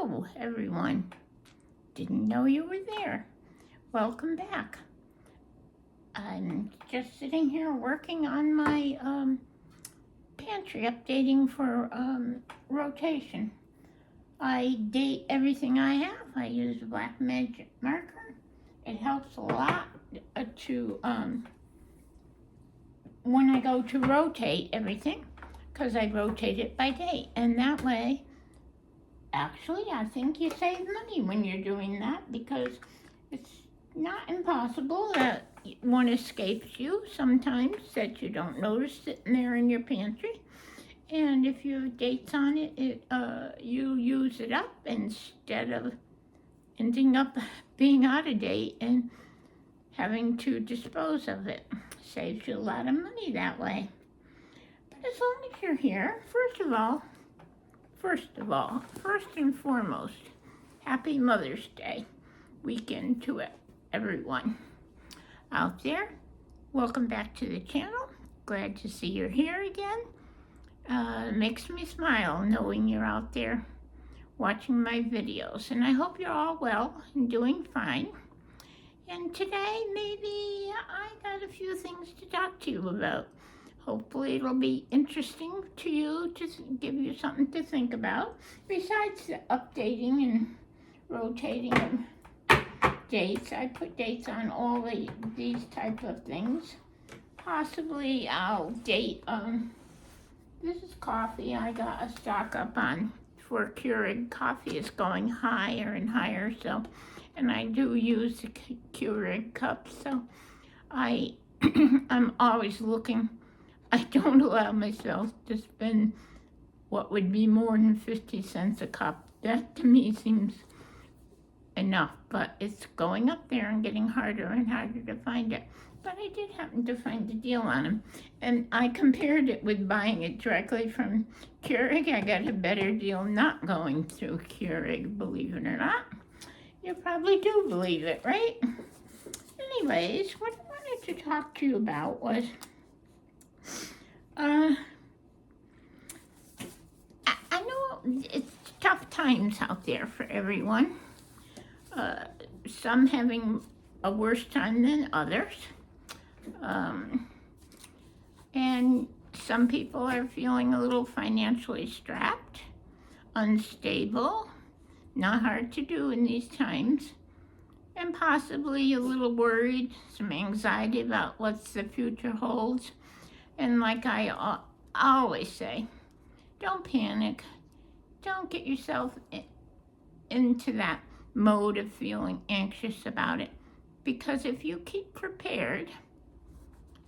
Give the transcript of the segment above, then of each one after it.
Hello, everyone. Didn't know you were there. Welcome back. I'm just sitting here working on my pantry, updating for rotation. I date everything I have. I use a black magic marker. It helps a lot to when I go to rotate everything, because I rotate it by date, and that way, actually, I think you save money when you're doing that, because it's not impossible that one escapes you sometimes that you don't notice sitting there in your pantry. And if you have dates on it, you use it up instead of ending up being out of date and having to dispose of it. Saves you a lot of money that way. But as long as you're here, first and foremost, happy Mother's Day weekend to everyone out there. Welcome back to the channel. Glad to see you're here again. Makes me smile knowing you're out there watching my videos, and I hope you're all well and doing fine. And today maybe I got a few things to talk to you about. Hopefully it'll be interesting to you, to give you something to think about, besides the updating and rotating of dates. I put dates on all these type of things. Possibly I'll date, this is coffee I got a stock up on for Keurig. Coffee is going higher and higher, so, and I do use the Keurig cups, so I'm always looking. I don't allow myself to spend what would be more than 50 cents a cup. That to me seems enough, but it's going up there and getting harder and harder to find it. But I did happen to find a deal on them, and I compared it with buying it directly from Keurig. I got a better deal not going through Keurig, believe it or not. You probably do believe it, right? Anyways, what I wanted to talk to you about was I know it's tough times out there for everyone. Some having a worse time than others. And some people are feeling a little financially strapped, unstable, not hard to do in these times, and possibly a little worried, some anxiety about what the future holds. And like I always say, don't panic. Don't get yourself into that mode of feeling anxious about it. Because if you keep prepared,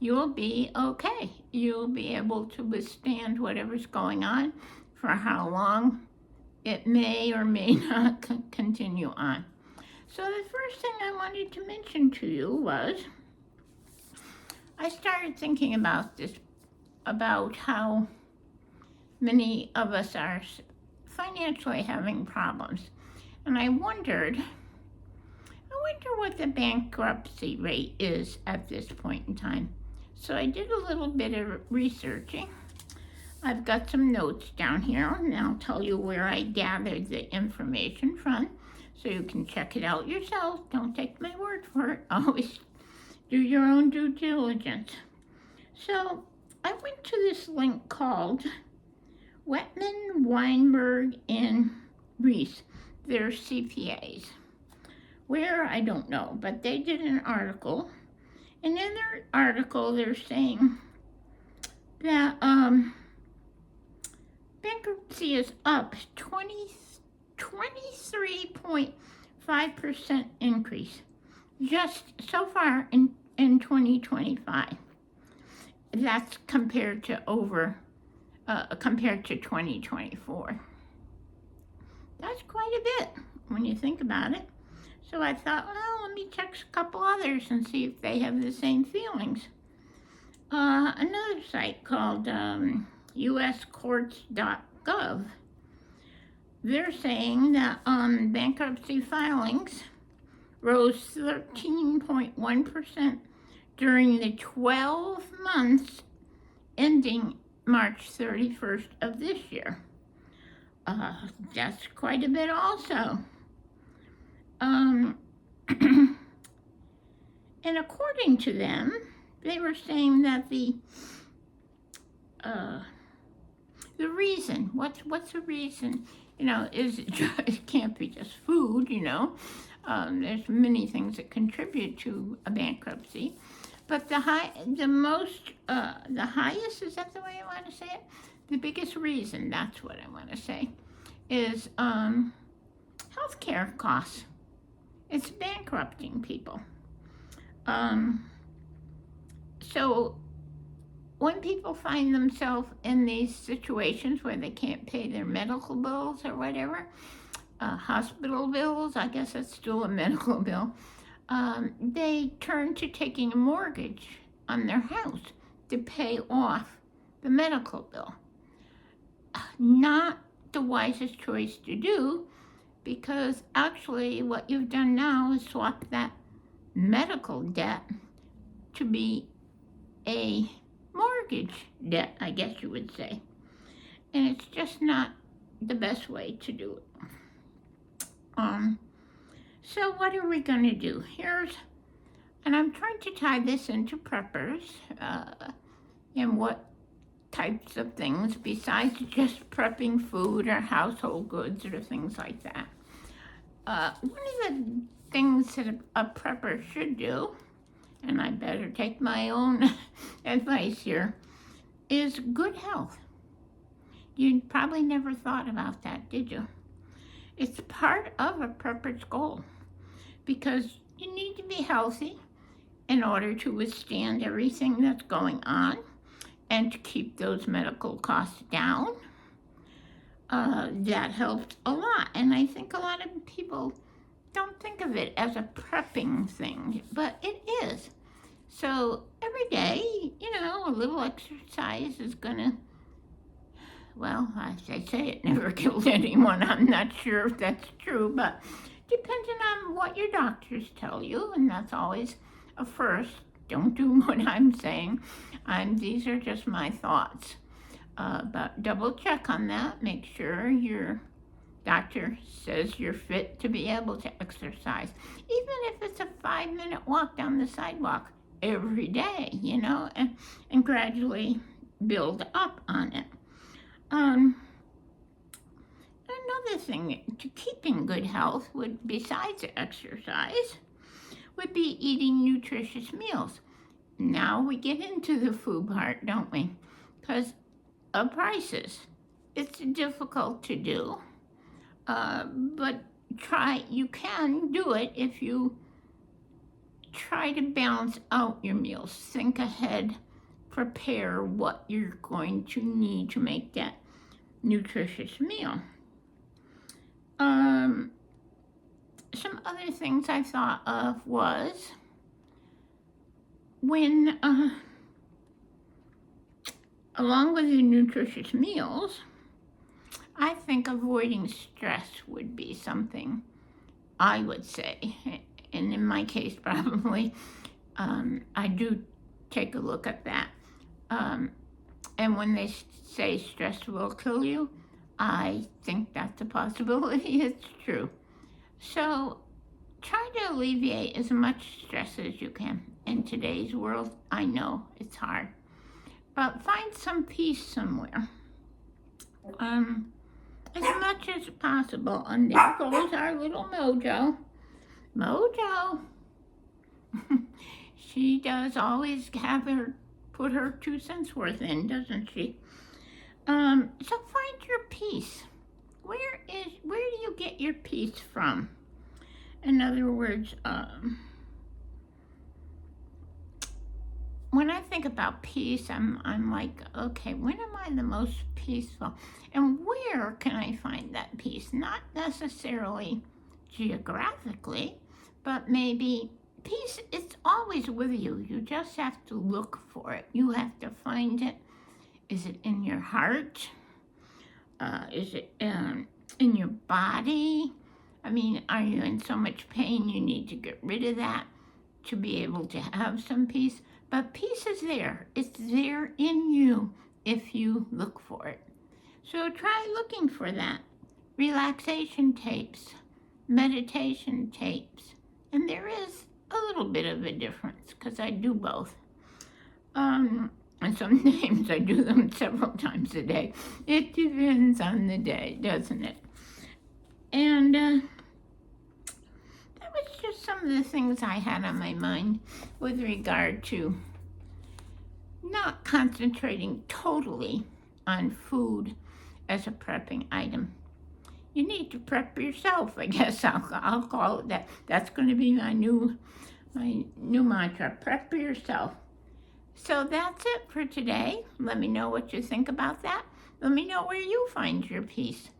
you'll be okay. You'll be able to withstand whatever's going on for how long it may or may not continue on. So the first thing I wanted to mention to you was, I started thinking about this, about how many of us are financially having problems. And I wondered what the bankruptcy rate is at this point in time. So I did a little bit of researching. I've got some notes down here, and I'll tell you where I gathered the information from, so you can check it out yourself. Don't take my word for it. Always do your own due diligence. So I went to this link called Wetman, Weinberg, and Reese. They're CPAs. Where, I don't know, but they did an article. And in their article, they're saying that bankruptcy is up 23.5% increase just so far in 2025. That's compared to 2024. That's quite a bit when you think about it. So I thought, well, let me check a couple others and see if they have the same feelings. Another site called uscourts.gov, they're saying that bankruptcy filings rose 13.1% during the 12 months ending March 31st of this year. That's quite a bit also. And according to them, they were saying that the reason, what's the reason? Is it can't be just food. There's many things that contribute to a bankruptcy, but the highest, is that the way I want to say it? The biggest reason, that's what I want to say, is healthcare costs. It's bankrupting people. So when people find themselves in these situations where they can't pay their medical bills or whatever, hospital bills, I guess that's still a medical bill, they turn to taking a mortgage on their house to pay off the medical bill. Not the wisest choice to do, because actually what you've done now is swap that medical debt to be a mortgage debt, I guess you would say. And it's just not the best way to do it. So what are we going to do? And I'm trying to tie this into preppers and what types of things besides just prepping food or household goods or things like that. One of the things that a prepper should do, and I better take my own advice here, is good health. You probably never thought about that, did you? It's part of a prepper's goal, because you need to be healthy in order to withstand everything that's going on and to keep those medical costs down. That helps a lot, and I think a lot of people don't think of it as a prepping thing, but it is. So every day, a little exercise is gonna, well, as I say, it never kills anyone. I'm not sure if that's true, but depending on what your doctors tell you, and that's always a first. Don't do what I'm saying. These are just my thoughts. But double check on that. Make sure your doctor says you're fit to be able to exercise. Even if it's a 5-minute walk down the sidewalk every day, and gradually build up on it. Another thing to keeping good health besides exercise, would be eating nutritious meals. Now we get into the food part, don't we? Because of prices. It's difficult to do, but you can do it if you try to balance out your meals. Think ahead, prepare what you're going to need to make that nutritious meal. Some other things I thought of was when, along with the nutritious meals, I think avoiding stress would be something I would say. And in my case, probably, I do take a look at that. And when they say stress will kill you, I think that's a possibility. It's true. So try to alleviate as much stress as you can. In today's world, I know it's hard, but find some peace somewhere. As much as possible. And there goes our little Mojo. Mojo. She does always put her 2 cents worth in, doesn't she? So find your peace. Where do you get your peace from? In other words, when I think about peace, I'm like, okay, when am I the most peaceful? And where can I find that peace? Not necessarily geographically, but maybe peace, it's always with you. You just have to look for it. You have to find it. Is it in your heart? Is it in your body? I mean, are you in so much pain you need to get rid of that to be able to have some peace? But peace is there. It's there in you if you look for it. So try looking for that relaxation tapes, meditation tapes, and there is a little bit of a difference because I do both. And sometimes I do them several times a day. It depends on the day, doesn't it? And that was just some of the things I had on my mind with regard to not concentrating totally on food as a prepping item. You need to prep yourself, I guess I'll call it that. That's going to be my new mantra, prep yourself. So that's it for today. Let me know what you think about that. Let me know where you find your peace.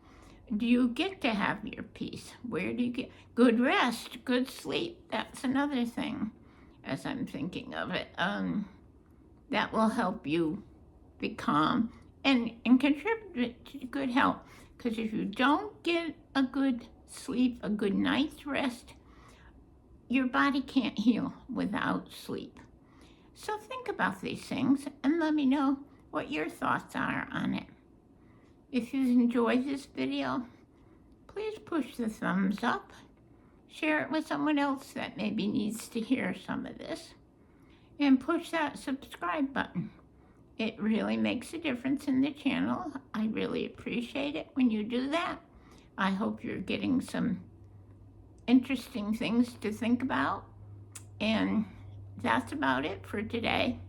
Do you get to have your peace? Where do you get good rest, good sleep? That's another thing as I'm thinking of it. That will help you be calm and contribute to good health. Because if you don't get a good sleep, a good night's rest, your body can't heal without sleep. So think about these things and let me know what your thoughts are on it. If you enjoyed this video, please push the thumbs up. Share it with someone else that maybe needs to hear some of this. And push that subscribe button. It really makes a difference in the channel. I really appreciate it when you do that. I hope you're getting some interesting things to think about. And that's about it for today.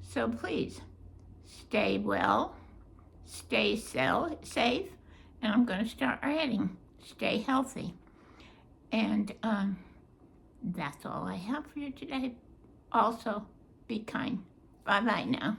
So please, stay well, stay safe, and I'm going to start adding, stay healthy. And that's all I have for you today. Also, be kind. Bye-bye now.